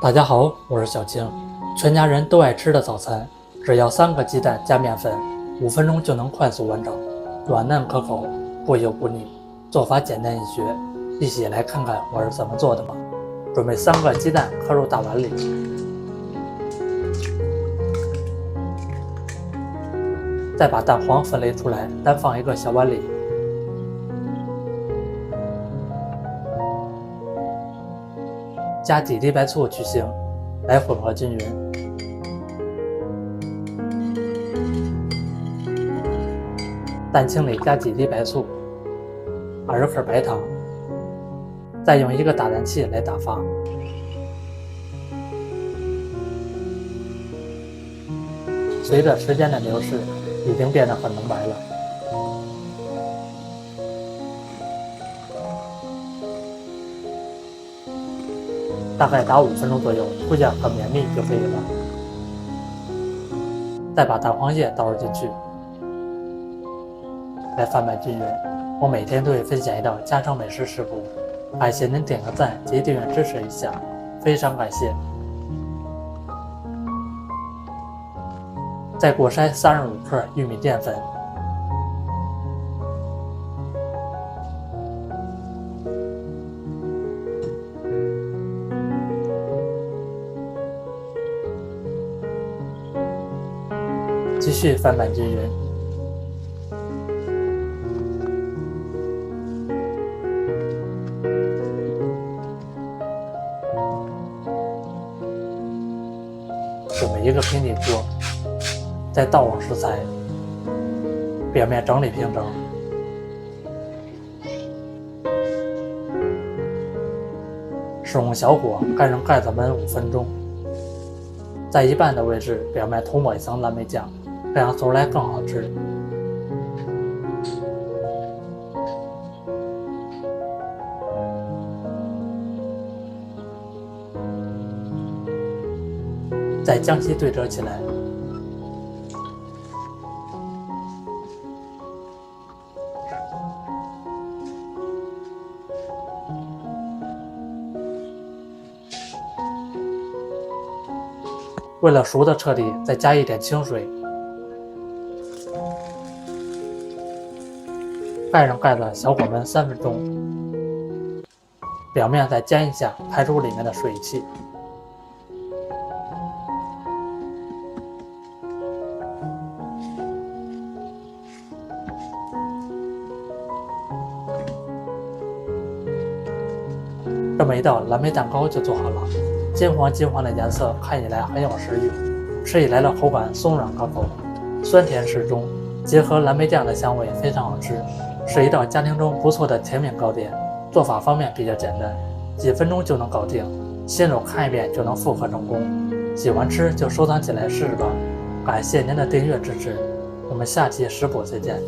大家好，我是小青。全家人都爱吃的早餐，只要3个鸡蛋加面粉，5分钟就能快速完成，软嫩可口，不油不腻，做法简单易学。一起来看看我是怎么做的吧。准备3个鸡蛋磕入大碗里，再把蛋黄分离出来，单放一个小碗里。加几滴白醋去腥，来混合均匀。蛋清里加几滴白醋，20克白糖，再用一个打蛋器来打发。随着时间的流逝，已经变得很浓白了。大概打5分钟左右，估计很绵密就可以了。再把蛋黄液倒入进去，来翻拌均匀。我每天都会分享一道家常美食食谱，感谢您点个赞及订阅支持一下，非常感谢。再过筛35克玉米淀粉，继续翻拌均匀。准备一个平底锅，再倒入食材，表面整理平整。使用小火盖上盖子焖5分钟，在一半的位置表面涂抹一层蓝莓酱，这样做出来更好吃。再将其对折起来，为了熟的彻底，再加一点清水，盖上盖子，小火焖3分钟，表面再煎一下，排出里面的水汽。这么一道蓝莓蛋糕就做好了，金黄金黄的颜色看起来很有食欲，吃起来的口感松软可口，酸甜适中，结合蓝莓酱的香味非常好吃，是一道家庭中不错的甜品糕点。做法方面比较简单，几分钟就能搞定，新手看一遍就能复刻成功。喜欢吃就收藏起来试试吧。感谢您的订阅支持，我们下期食谱再见。